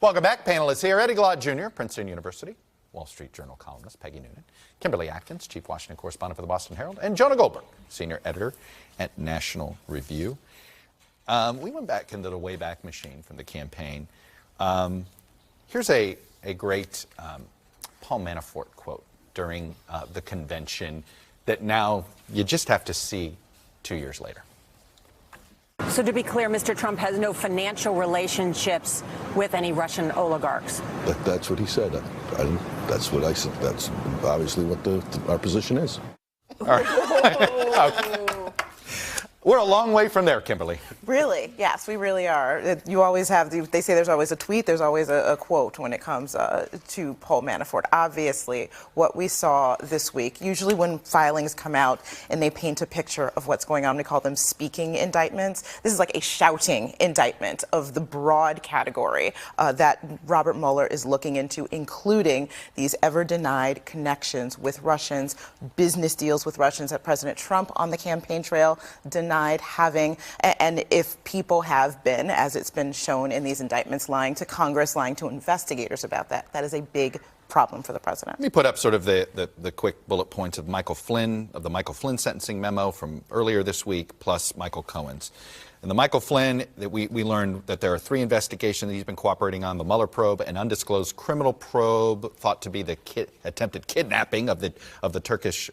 Welcome back. Panelists here, Glaude Jr., Princeton University, Wall Street Journal columnist Peggy Noonan, Kimberly Atkins, Chief Washington Correspondent for the Boston Herald, and Jonah Goldberg, Senior Editor at National Review. We went back into the Wayback Machine from the campaign. Here's a great Paul Manafort quote during the convention that now you just have to see 2 years later. So to be clear, Mr. Trump has no financial relationships with any Russian oligarchs. That's what he said. That's what I said. That's obviously what our position is. All right. We're a long way from there, Kimberly. Really? Yes, we really are. You always have, they say there's always a tweet, there's always a quote when it comes to Paul Manafort. Obviously, what we saw this week, usually when filings come out and they paint a picture of what's going on, we call them speaking indictments. This is like a shouting indictment of the broad category that Robert Mueller is looking into, including these ever-denied connections with Russians, business deals with Russians that President Trump on the campaign trail denied having, and if people have been, as it's been shown in these indictments, lying to Congress, lying to investigators about that, that is a big problem for the president. Let me put up sort of the quick bullet points of Michael Flynn, of the Michael Flynn sentencing memo from earlier this week, plus Michael Cohen's. In the Michael Flynn, that we learned that there are 3 investigations that he's been cooperating on: the Mueller probe, an undisclosed criminal probe thought to be the attempted kidnapping of the Turkish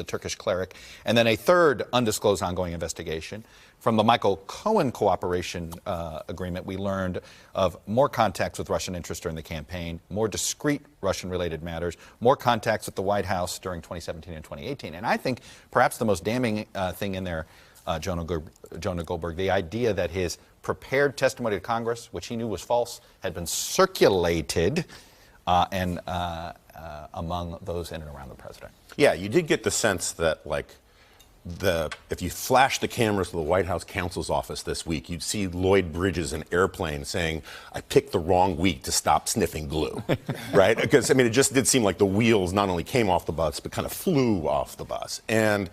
Turkish cleric, and then a 3rd undisclosed ongoing investigation. From the Michael Cohen cooperation agreement, we learned of more contacts with Russian interests during the campaign, more discrete Russian-related matters, more contacts with the White House during 2017 and 2018. And I think perhaps the most damning thing in there, Jonah Goldberg, the idea that his prepared testimony to Congress, which he knew was false, had been circulated among those in and around the president. Yeah, you did get the sense that, like, if you flash the cameras to the White House counsel's office this week, you'd see Lloyd Bridges in Airplane saying, "I picked the wrong week to stop sniffing glue," right? Because, I mean, it just did seem like the wheels not only came off the bus, but kind of flew off the bus. And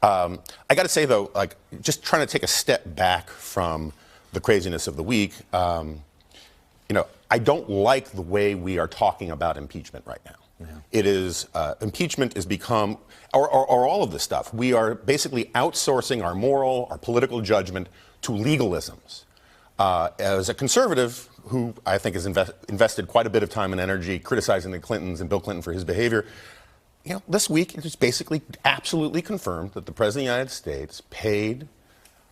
I got to say, though, like, just trying to take a step back from the craziness of the week, I don't like the way we are talking about impeachment right now. Yeah. It is, impeachment has become, or all of this stuff, we are basically outsourcing our moral, our political judgment to legalisms. As a conservative who I think has invested quite a bit of time and energy criticizing the Clintons and Bill Clinton for his behavior, this week it was basically absolutely confirmed that the President of the United States paid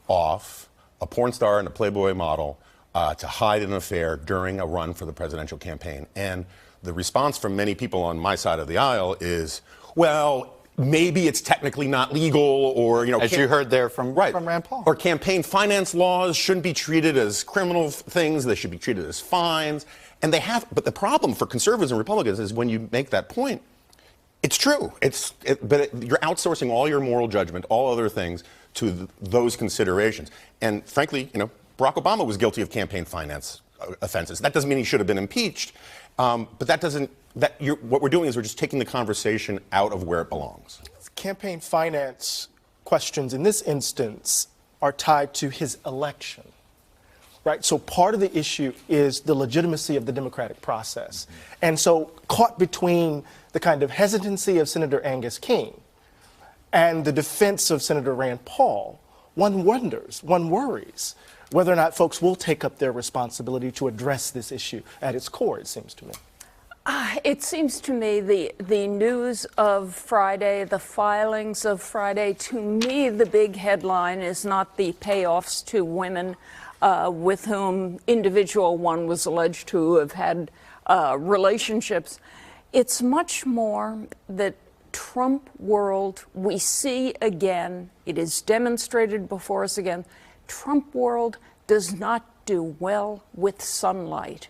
off a porn star and a Playboy model to hide an affair during a run for the presidential campaign. And the response from many people on my side of the aisle is, well, maybe it's technically not legal, or, as you heard there from Rand Paul. Or campaign finance laws shouldn't be treated as criminal things. They should be treated as fines. And they have, but the problem for conservatives and Republicans is when you make that point, it's true. But you're outsourcing all your moral judgment, all other things, to those considerations. And frankly, Barack Obama was guilty of campaign finance offenses. That doesn't mean he should have been impeached. But that doesn't. What we're doing is we're just taking the conversation out of where it belongs. Campaign finance questions in this instance are tied to his election, right? So part of the issue is the legitimacy of the democratic process. And so caught between the kind of hesitancy of Senator Angus King and the defense of Senator Rand Paul, one worries whether or not folks will take up their responsibility to address this issue at its core, it seems to me. It seems to me the news of Friday, the filings of Friday, to me the big headline is not the payoffs to women with whom individual one was alleged to have had relationships. It's much more that Trump world we see again. It is demonstrated before us again. Trump world does not do well with sunlight.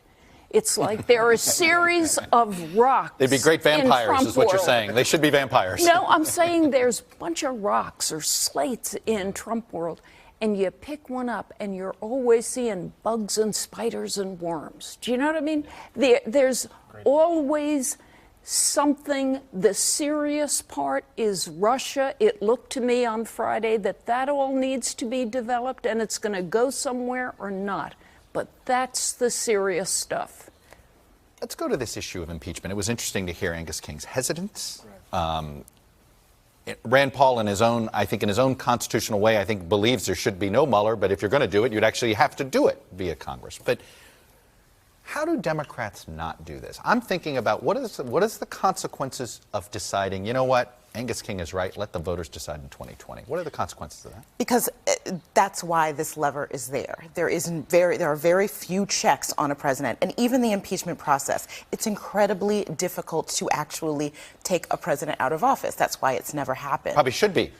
It's like there are a series of rocks. They'd be great vampires, is what you're saying. They should be vampires. No, I'm saying there's a bunch of rocks or slates in Trump world, and you pick one up, and you're always seeing bugs and spiders and worms. Do you know what I mean? There's always something. The serious part is Russia. It looked to me on Friday that all needs to be developed, and it's going to go somewhere or not. but that's the serious stuff. Let's go to this issue of impeachment. It was interesting to hear Angus King's hesitance. Rand Paul, in his own constitutional way, I think believes there should be no Mueller, but if you're going to do it, you'd actually have to do it via Congress. But how do Democrats not do this? I'm thinking about what is the consequences of deciding, you know what, Angus King is right, let the voters decide in 2020. What are the consequences of that? Because that's why this lever is there. There are very few checks on a president, and even the impeachment process, it's incredibly difficult to actually take a president out of office. That's why it's never happened. Probably should be.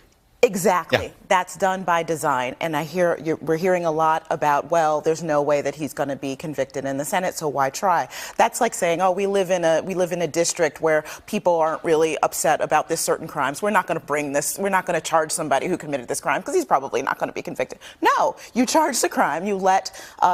Exactly. Yeah. That's done by design. And we're hearing a lot about, well, there's no way that he's going to be convicted in the Senate, so why try? That's like saying, oh, we live in a district where people aren't really upset about this certain crimes. We're not going to charge somebody who committed this crime because he's probably not going to be convicted. No, you charge the crime, you let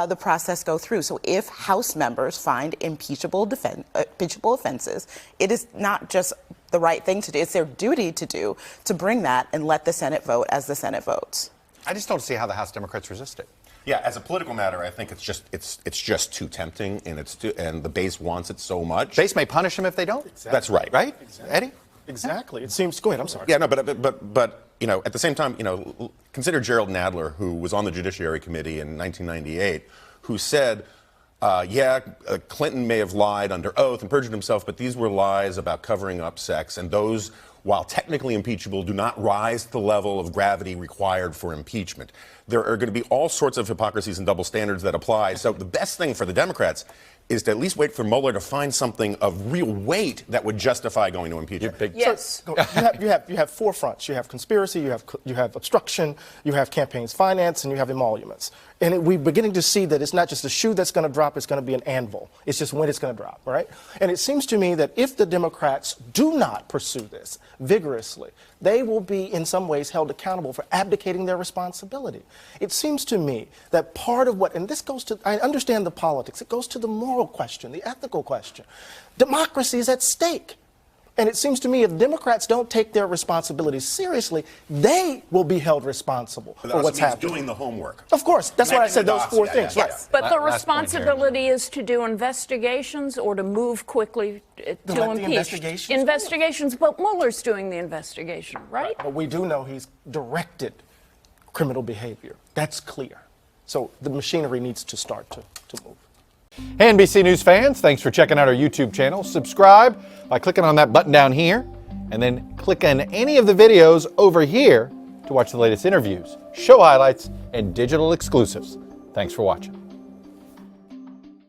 the process go through. So if House members find impeachable offenses, it is not just the right thing to do. It's their duty to do, to bring that and let the Senate vote as the Senate votes. I just don't see how the House Democrats resist it. Yeah, as a political matter, I think it's just too tempting, and and the base wants it so much. Base may punish them if they don't. Exactly. That's right. Right? Exactly. Eddie? Exactly. It seems. Go ahead. I'm sorry. Yeah, no, but you know, at the same time, you know, consider Gerald Nadler, who was on the Judiciary Committee in 1998, who said, Clinton may have lied under oath and perjured himself, but these were lies about covering up sex, and those, while technically impeachable, do not rise to the level of gravity required for impeachment. There are going to be all sorts of hypocrisies and double standards that apply. So the best thing for the Democrats is to at least wait for Mueller to find something of real weight that would justify going to impeachment. Yes. So, you have four fronts. You have conspiracy, you have obstruction, you have campaigns finance, and you have emoluments. And we're beginning to see that it's not just a shoe that's going to drop, it's going to be an anvil. It's just when it's going to drop, right? And it seems to me that if the Democrats do not pursue this vigorously, they will be in some ways held accountable for abdicating their responsibility. It seems to me that part of what, and this goes to, I understand the politics, it goes to the moral question, the ethical question. Democracy is at stake. And it seems to me if Democrats don't take their responsibilities seriously, they will be held responsible for what's happening. Doing the homework. Of course, that's why I said those four things. Yeah. Right. Yes. But the Last point, responsibility is to do investigations or to move quickly to let the impeach. investigations But Mueller's doing the investigation, right? But we do know he's directed criminal behavior. That's clear. So the machinery needs to start to move. Hey, NBC News fans, thanks for checking out our YouTube channel. Subscribe by clicking on that button down here, and then click on any of the videos over here to watch the latest interviews, show highlights, and digital exclusives. Thanks for watching.